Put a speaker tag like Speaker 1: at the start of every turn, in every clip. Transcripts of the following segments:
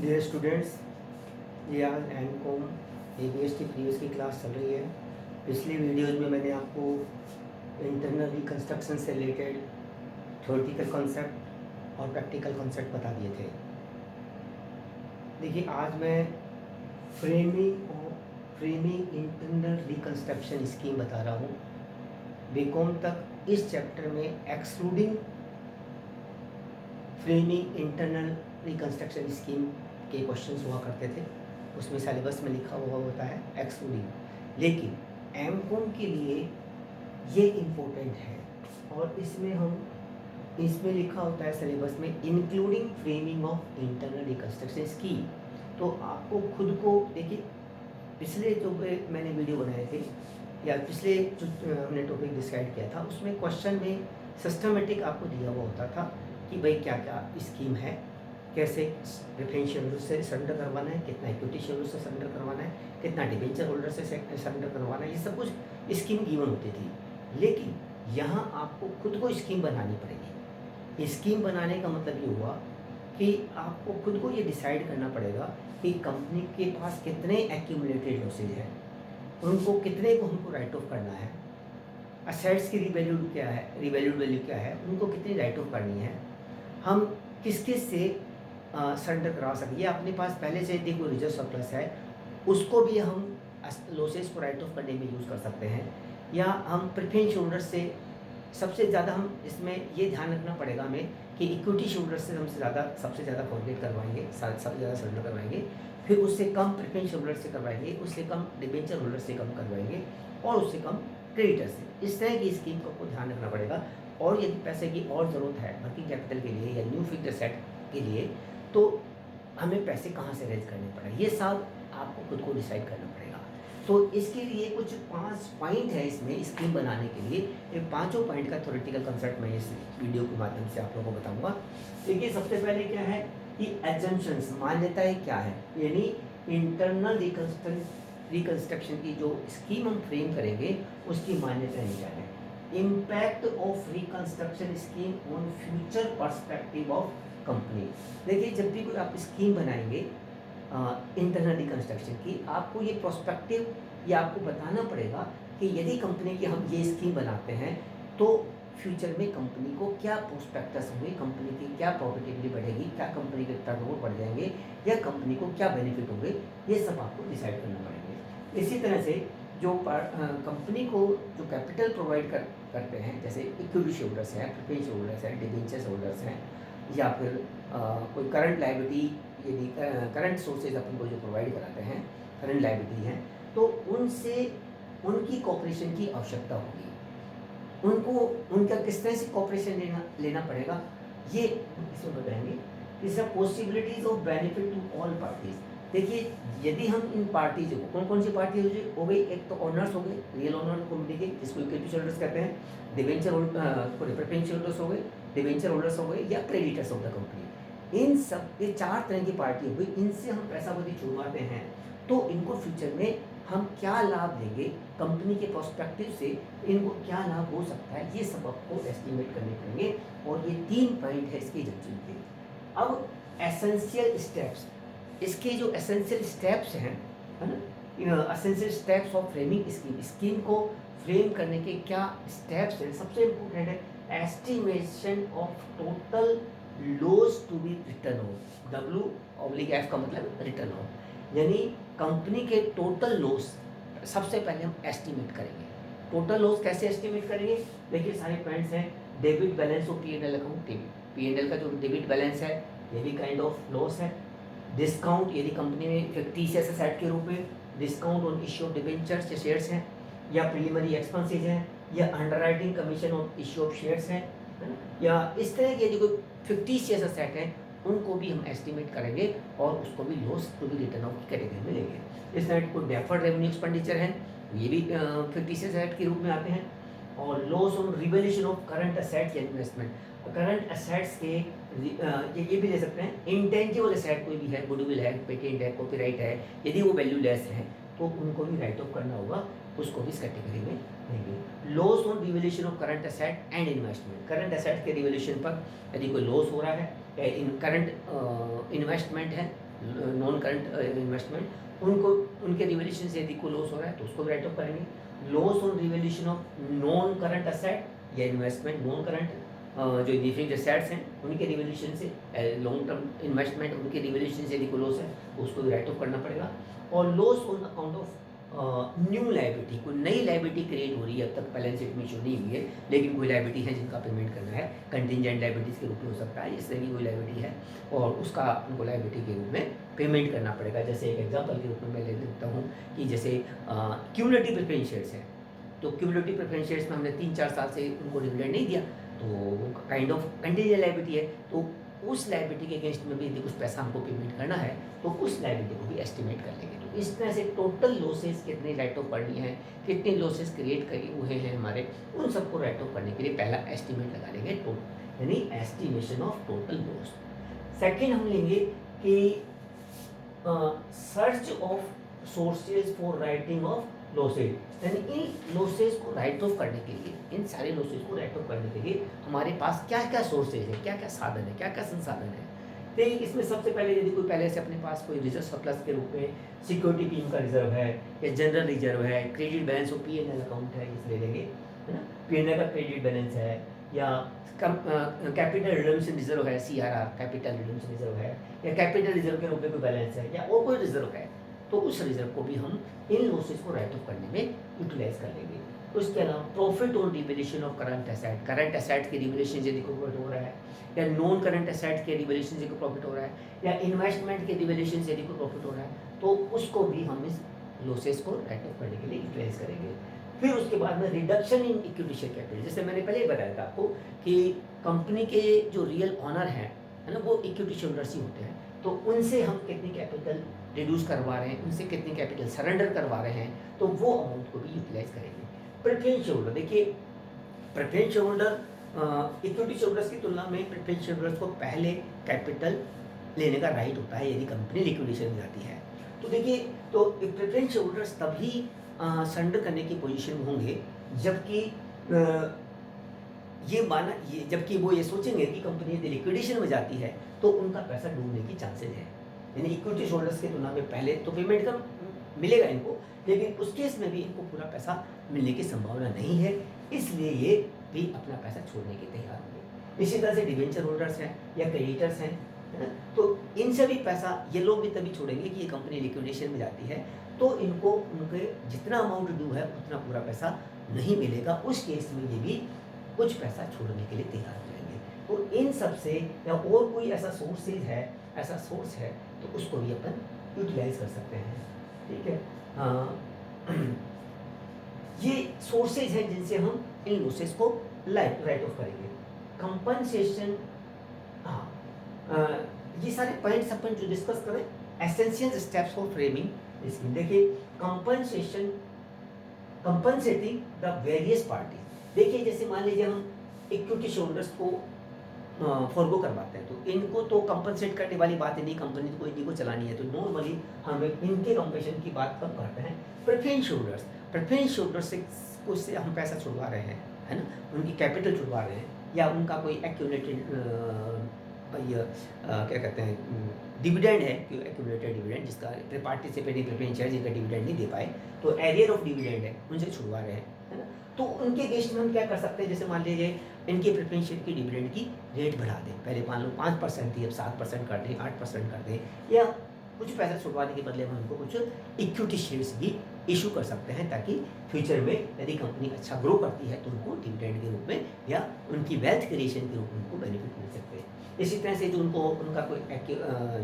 Speaker 1: Dear students, ये आज M.Com ABST previous की क्लास चल रही है। पिछले वीडियोज़ में मैंने आपको इंटरनल रिकंस्ट्रक्शन से रिलेटेड थ्योरेटिकल कॉन्सेप्ट और प्रैक्टिकल कॉन्सेप्ट बता दिए थे। देखिए, आज मैं फ्रेमिंग इंटरनल रिकंस्ट्रक्शन स्कीम बता रहा हूँ। बीकॉम तक इस चैप्टर में excluding framing internal reconstruction scheme के क्वेश्चंस हुआ करते थे, उसमें सिलेबस में लिखा हुआ होता है एक्सक्लूडिंग। लेकिन एम.कॉम के लिए ये इम्पोर्टेंट है और इसमें लिखा होता है सिलेबस में including framing of internal reconstruction scheme. तो आपको खुद को देखिए, पिछले जो मैंने वीडियो बनाए थे या पिछले जो हमने टॉपिक डिस्क्राइब किया था, उसमें क्वेश्चन में सिस्टमेटिक आपको दिया हुआ होता था कि भाई क्या क्या स्कीम है, कैसे प्रेफरेंशियल होल्डर से सरेंडर करवाना है, कितना इक्विटी शेयर से सरेंडर करवाना है, कितना डिबेंचर होल्डर से सरेंडर करवाना है, ये सब कुछ स्कीम गिवन होती थी। लेकिन यहाँ आपको खुद को स्कीम बनानी पड़ेगी। स्कीम बनाने का मतलब ये हुआ कि आपको खुद को ये डिसाइड करना पड़ेगा कि कंपनी के पास कितने एक्यूमुलेटेड लॉसेज हैं, उनको कितने को हमको राइट ऑफ करना है, असेट्स की रिवैल्यूड वैल्यू क्या है, उनको कितनी राइट ऑफ करनी है, हम किस किस से सरेंडर करवा सकते। ये अपने पास पहले से यदि कोई रिजर्व सरप्लस है, उसको भी हम लॉसेस को राइट ऑफ करने में यूज़ कर सकते हैं। या हम प्रेफरेंस होल्डर से सबसे ज़्यादा हम इसमें ये ध्यान रखना पड़ेगा हमें कि इक्विटी शेयर से सबसे ज़्यादा फॉरगेट करवाएंगे, सबसे ज़्यादा सरेंडर करवाएंगे, फिर उससे कम प्रेफरेंस होल्डर से करवाएंगे, उससे कम डिबेंचर होल्डर से कम करवाएंगे और उससे कम क्रेडिटर से। इस तरह की स्कीम को आपको ध्यान रखना पड़ेगा। और यदि पैसे की और ज़रूरत है वर्किंग कैपिटल के लिए या न्यू फिक्स्ड एसेट के लिए, तो हमें पैसे कहाँ से रेज करने पड़े, ये सब आपको खुद को डिसाइड करना पड़ेगा। तो इसके लिए कुछ 5 पॉइंट है इसमें स्कीम बनाने के लिए। ये पांचों पॉइंट का थ्योरेटिकल कंसेप्ट मैं इस वीडियो के माध्यम से आप लोगों को बताऊंगा। देखिए, सबसे पहले क्या है कि एजम्पशंस, मान्यताएं क्या है, यानी इंटरनल रिकंस्ट्रक्शन की जो स्कीम हम फ्रेम करेंगे उसकी मान्यताएं क्या है। Impact of reconstruction scheme on future perspective of company. देखिए, जब भी कोई आप स्कीम बनाएंगे इंटरनल रिकंस्ट्रक्शन की, आपको ये प्रोस्पेक्टिव ये आपको बताना पड़ेगा कि यदि कंपनी की हम ये स्कीम बनाते हैं तो फ्यूचर में कंपनी को क्या प्रोस्पेक्टस होंगे, कंपनी की क्या प्रॉफिटेबिलिटी बढ़ेगी, क्या कंपनी के टर्नओवर बढ़ जाएंगे या कंपनी को क्या बेनिफिट होंगे, ये सब आपको डिसाइड करना पड़ेंगे। इसी तरह से जो कंपनी को जो कैपिटल प्रोवाइड करते हैं, जैसे इक्विटी होल्डर्स हैं, प्रेफरेंस होल्डर्स हैं, डिबेंचर्स होल्डर्स हैं, या फिर कोई करंट लायबिलिटी, यदि करंट सोर्सेज अपन को जो प्रोवाइड कराते हैं, करंट लायबिलिटी हैं, तो उनसे उनकी कॉपरेशन की आवश्यकता होगी। उनको उनका किस तरह से कॉपरेशन लेना पड़ेगा, ये इसमें बताएंगे। इसका possibilities of benefit to all parties. देखिए, यदि हम इन पार्टीज को, कौन कौन सी पार्टी हो गई, एक तो ऑनर्स हो गए, रियल ऑनर कम्युनिटी के, जिसको इक्विटी होल्डर्स कहते हैं, डिबेंचर प्रेफरेंस होल्डर्स हो गए, डिबेंचर होल्डर्स हो गए, या क्रेडिटर्स ऑफ द कंपनी। इन सब ये 4 तरह की पार्टी हो गई। इनसे हम पैसा वधी छुड़वाते हैं तो इनको फ्यूचर में हम क्या लाभ देंगे, कंपनी के प्रोस्पेक्टिव से इनको क्या लाभ हो सकता है, ये सब आपको एस्टिमेट करने पड़ेंगे। और ये 3 पॉइंट है इसके जजमेंट के। अब एसेंशियल स्टेप्स, इसके जो एसेंशियल स्टेप्स हैं, है ना, essential steps of framing scheme को फ्रेम करने के क्या स्टेप्स हैं। सबसे इम्पोर्टेंट है estimation of total loss to be written off. W/F का मतलब रिटर्न ऑफ, यानी कंपनी के टोटल लॉस सबसे पहले हम एस्टिमेट करेंगे। टोटल लॉस कैसे एस्टिमेट करेंगे, देखिए सारे पॉइंट्स हैं। Debit balance of P&L account, P&L का जो डेबिट बैलेंस है, ये भी काइंड ऑफ लॉस है। डिस्काउंट, यदि कंपनी में फिक्टिशियस एसेट के रूप में discount on issue of debentures या शेयर्स हैं, या प्रीलिमिनरी एक्सपेंसेज हैं, या underwriting commission on issue of shares हैं, या इस तरह के यदि कोई फिक्टिशियस एसेट हैं, उनको भी हम एस्टिमेट करेंगे और उसको भी loss to be written off की कैटेगरी में लेंगे। इस तरह कोई डेफर्ड रेवेन्यू एक्सपेंडिचर है, ये भी फिक्टिशियस एसेट के रूप में आते हैं। और loss on revaluation of current asset या इन्वेस्टमेंट, करंट एसेट्स के ये भी ले सकते हैं। इंटेंजिबल एसेट कोई भी है, गुडविल है, पेटेंट है, कॉपीराइट है, यदि वो वैल्यू लेस है तो उनको भी राइट ऑफ करना होगा, उसको भी इस कैटेगरी में लेंगे। Loss on revaluation of current asset and investment, current asset के रिवैल्यूएशन पर यदि कोई लॉस हो रहा है, करंट इन्वेस्टमेंट है नॉन करंट इन्वेस्टमेंट, उनको उनके रिवैल्यूएशन से यदि कोई लॉस हो रहा है तो उसको राइट ऑफ करेंगे। Loss on revaluation of non current asset या इन्वेस्टमेंट नॉन करंट, जो डिफरेंट एसेट्स हैं उनके रिवैल्यूएशन से, लॉन्ग टर्म इन्वेस्टमेंट उनके रिवैल्यूएशन से यदि कोई लॉस है तो उसको भी राइट ऑफ करना पड़ेगा। और loss on account of new liability, कोई नई लाइबिलिटी क्रिएट हो रही है, अब तक बैलेंस शीट में इशू नहीं हुई है लेकिन कोई लाइबिलिटी है जिनका पेमेंट करना है, कंटिजेंट लाइबिलिटीज़ के रूप में हो सकता है, इससे भी कोई लाइबिलिटी है और उसका उनको लाइबिलिटी के रूप में पेमेंट करना पड़ेगा। जैसे एक एग्जांपल के रूप में मैं ले लेता हूँ कि जैसे क्यूमुलेटिव प्रेफरेंस शेयर्स हैं, तो क्यूमुलेटिव प्रेफरेंस शेयर्स में हमने 3-4 साल से उनको डिविडेंड नहीं दिया तो वो काइंड ऑफ कंटिजेंट लाइबिलिटी है, तो उस लाइबिलिटी के अगेंस्ट में भी यदि कुछ पैसा हमको पेमेंट करना है तो उस लाइबिलिटी को भी एस्टिमेट कर लेंगे। तो इस तरह से टोटल लॉसेस कितनी राइट ऑफ करनी है, कितने लॉसेस क्रिएट हुए हैं हमारे, उन सबको राइट ऑफ करने के लिए पहला एस्टिमेट लगा लेंगे, यानी estimation of total loss. Second हम लेंगे कि search of sources for writing of losses, यानी इन लॉसेज को राइट ऑफ करने के लिए, इन सारे लॉसेज को राइट ऑफ करने के लिए हमारे पास क्या क्या सोर्सेज है, क्या क्या साधन है, क्या क्या संसाधन है। तो इसमें सबसे पहले यदि कोई पहले से अपने पास कोई रिजर्व सरप्लस के रूप में सिक्योरिटी टीम का रिजर्व है या जनरल रिजर्व है, क्रेडिट बैलेंस और P&L अकाउंट है, इसे ले लेंगे, है ना, P&L का क्रेडिट बैलेंस है या कैपिटल रिडम्पशन रिजर्व है, CRR कैपिटल रिडम्पशन रिजर्व है या कैपिटल रिजर्व के रूप में कोई बैलेंस है या और कोई रिजर्व है, तो उस रिजर्व को भी हम इन लॉसेज को राइट ऑफ करने में यूटिलाइज कर लेंगे। उसके अलावा profit on revaluation of current asset के रिवैल्यूएशन यदि कोई प्रॉफिट हो रहा है या नॉन करंट एसेट के रिवैल्यूएशन से कोई प्रॉफिट हो रहा है या इन्वेस्टमेंट के रिवैल्यूएशन से यदि कोई प्रॉफिट हो रहा है तो उसको भी हम इस लॉसेज को राइट ऑफ करने के लिए यूटिलाइज करेंगे। फिर उसके बाद में reduction in equity share capital, जैसे मैंने पहले ही बताया था आपको कि कंपनी के जो रियल ऑनर हैं, है ना, वो इक्विटी शेयरहोल्डर्स ही होते हैं, तो उनसे हम कितनी कैपिटल रिड्यूस करवा रहे हैं, उनसे कितनी कैपिटल सरेंडर करवा रहे हैं, तो वो अमाउंट को भी यूटिलाइज करेंगे। प्रेफरेंस शेयर होल्डर, देखिए preference share holder equity shareholders की तुलना में प्रेफरेंस शेयर होल्डर्स को पहले कैपिटल लेने का राइट होता है यदि कंपनी लिक्विडेशन में जाती है। तो देखिए, तो प्रेफरेंस शेयर होल्डर्स तभी सरेंडर करने की पोजीशन में होंगे जबकि जबकि वो ये सोचेंगे कि कंपनी यदि लिक्विडेशन में जाती है तो उनका पैसा डूबने की चांसेस है, यानी इक्विटी होल्डर्स की तुलना में पहले तो पेमेंट कम मिलेगा इनको, लेकिन उस केस में भी इनको पूरा पैसा मिलने की संभावना नहीं है, इसलिए ये भी अपना पैसा छोड़ने के तैयार होंगे। इसी तरह से डिवेंचर होल्डर्स हैं या क्रेडिटर्स हैं, है ना, तो इनसे भी पैसा ये लोग भी तभी छोड़ेंगे कि ये कंपनी लिक्विडेशन में जाती है तो इनको उनके जितना अमाउंट ड्यू है उतना पूरा पैसा नहीं मिलेगा, उस केस में ये भी कुछ पैसा छोड़ने के लिए तैयार हो जाएंगे। तो इन सब से या और कोई ऐसा सोर्सेज है, ऐसा सोर्स है तो उसको भी अपन यूटिलाइज कर सकते हैं, ठीक है। ये सोर्सेज हैं जिनसे हम इन लॉसेस को राइट ऑफ करेंगे। कंपनसेशन, ये सारे पॉइंट्स अपन जो डिस्कस करें, essential steps for framing scheme. देखिए, कंपनसेटिंग द वेरियस पार्टी, देखिए जैसे मान लीजिए हम इक्विटी शेयरहोल्डर्स को फॉरगो करवाते हैं तो इनको तो कंपनसेट करने वाली बात है नहीं, कंपनी को इन्हीं को चलानी है, तो नॉर्मली हम इनके कंपनसेशन की बात कब करते हैं, प्रेफरेंस शेयरहोल्डर्स से हम पैसा छुड़वा रहे हैं, है ना, उनकी कैपिटल छुड़वा रहे हैं या उनका कोई एक्यूमुलेटेड क्या कहते हैं डिविडेंड है, एक्यूमुलेटेड डिविडेंड जिसका पार्टिसिपेटिंग प्रेफरेंस शेयर जिनका डिविडेंड नहीं दे पाए तो एरियर ऑफ डिविडेंड है उनसे छुड़वा रहे हैं, है ना, तो उनके केस में हम क्या कर सकते हैं, जैसे मान लीजिए इनके प्रेफरेंस शेयर की डिविडेंड की रेट बढ़ा दें, पहले मान लो 5% थी अब 7% कर दें, 8% कर दें, या कुछ पैसा छुड़वाने के बदले में उनको कुछ इक्विटी शेयर्स भी इशू कर सकते हैं ताकि फ्यूचर में यदि कंपनी अच्छा ग्रो करती है तो उनको डिविडेंड के रूप में या उनकी वेल्थ क्रिएशन के रूप में उनको बेनिफिट मिल सकते हैं। इसी तरह से जो उनका कोई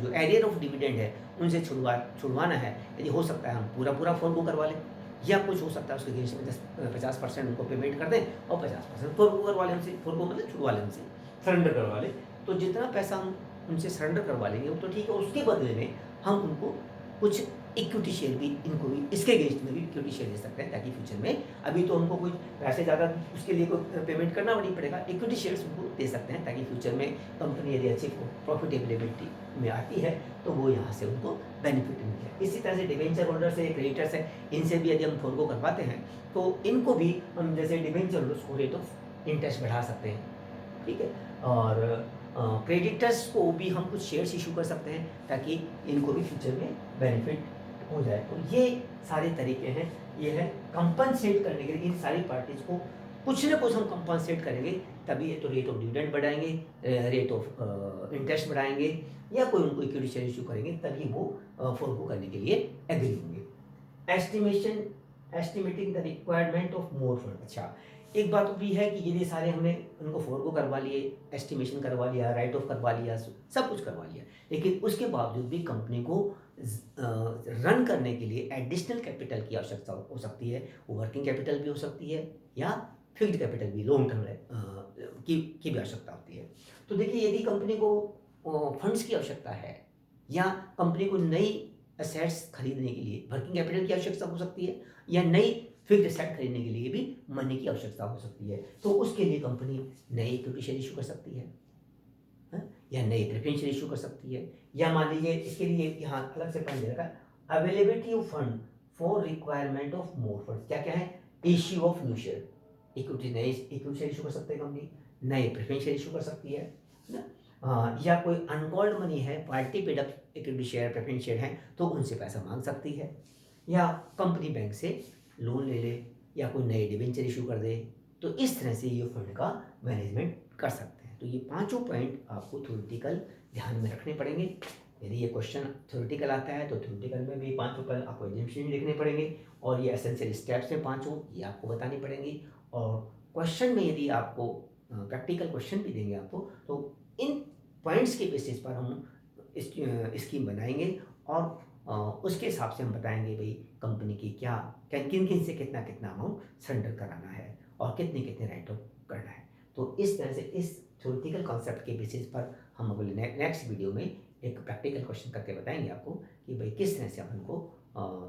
Speaker 1: जो एरियर ऑफ डिविडेंड है उनसे छुड़वाना है, यदि हो सकता है हम पूरा फॉरगो करवा लें या कुछ हो सकता है उसके अगेंस्ट में 50% उनको पेमेंट कर दें और 50% फॉरगो करवा लें उनसे, फॉरगो मतलब छुड़वा लें उनसे, सरेंडर करवा लें, तो जितना पैसा हम उनसे सरेंडर करवा लेंगे वो तो ठीक है, उसके बदले में हम उनको कुछ इक्विटी शेयर भी, इनको भी इसके अगेंस्ट में भी इक्विटी शेयर दे सकते हैं ताकि फ्यूचर में, अभी तो उनको कुछ पैसे ज़्यादा उसके लिए कोई पेमेंट करना नहीं पड़ेगा, इक्विटी शेयर्स उनको दे सकते हैं ताकि फ्यूचर में कंपनी यदि अच्छी प्रॉफिटेबिलिटी में आती है तो वो यहाँ से उनको बेनिफिट मिले। इसी तरह से डिवेंचर होल्डर्स है, क्रेडिटर्स है, इनसे भी यदि हम फॉरगो करवाते हैं तो इनको भी हम जैसे डिवेंचर होल्डर्स को रेट ऑफ इंटरेस्ट बढ़ा सकते हैं, ठीक है, और क्रेडिटर्स को भी हम कुछ शेयर्स इशू कर सकते हैं ताकि इनको भी फ्यूचर में बेनिफिट हो जाए। तो ये सारे तरीके हैं, ये है कंपनसेट करने के लिए इन सारी पार्टीज को कुछ ना कुछ हम कंपनसेट करेंगे, तभी ये तो रेट ऑफ डिविडेंड बढ़ाएंगे, रेट ऑफ इंटरेस्ट बढ़ाएंगे, या कोई उनको इक्विटी शेयर इशू करेंगे, तभी वो फोरगो करने के लिए एग्री होंगे। Estimation estimating the requirement of more fund. अच्छा, एक बात भी है कि ये सारे हमने उनको फोरगो करवा लिए, एस्टिमेशन करवा लिया, राइट ऑफ करवा लिया, सब कुछ करवा लिया, लेकिन उसके बावजूद भी कंपनी को रन करने के लिए एडिशनल कैपिटल की आवश्यकता हो सकती है। वो वर्किंग कैपिटल भी हो सकती है या फिक्स्ड कैपिटल भी, लॉन्ग टर्म की भी आवश्यकता होती है। तो देखिए, यदि कंपनी को फंड्स की आवश्यकता है या कंपनी को नई असेट्स खरीदने के लिए वर्किंग कैपिटल की आवश्यकता हो सकती है, या नई फिक्स्ड एसेट खरीदने के लिए भी मनी की आवश्यकता हो सकती है, तो उसके लिए कंपनी नई इक्विटी शेयर इशू कर सकती है, या नई प्रेफरेंस शेयर इशू कर सकती है, या मान लीजिए इसके लिए यहाँ अलग से पॉइंट दे रखा है, availability of fund for requirement of more fund. क्या क्या है? Issue of new share, equity नई इक्विटी शेयर इशू कर सकते हैं कंपनी, नए प्रेफरेंस शेयर इशू कर सकती है ना। या कोई अनकॉल्ड मनी है, party paid up equity share preference share है, तो उनसे पैसा मांग सकती है, या कंपनी बैंक से लोन ले ले, या कोई नए डिवेंचर इशू कर दे। तो इस तरह से ये फंड का मैनेजमेंट कर सकते हैं। तो ये पांचों पॉइंट आपको थ्योरेटिकल ध्यान में रखने पड़ेंगे। यदि ये क्वेश्चन थ्योरेटिकल आता है तो थ्योरेटिकल में भी पांचों पॉइंट आपको एग्जामिनेशन लिखने पड़ेंगे, और ये एसेंशियल स्टेप्स हैं पांचों, ये आपको बतानी पड़ेंगी। और क्वेश्चन में यदि आपको प्रैक्टिकल क्वेश्चन भी देंगे आपको, तो इन पॉइंट्स के बेसिस पर हम स्कीम बनाएंगे, और उसके हिसाब से हम बताएंगे भाई कंपनी की क्या किन किन से कितना कितना अमाउंट सरेंडर कराना है, और कितने कितने राइट ऑफ करना है। तो इस तरह से इस थ्योरेटिकल कॉन्सेप्ट के बेसिस पर हम अगले नेक्स्ट वीडियो में एक प्रैक्टिकल क्वेश्चन करके बताएंगे आपको कि भाई किस तरह से अपन को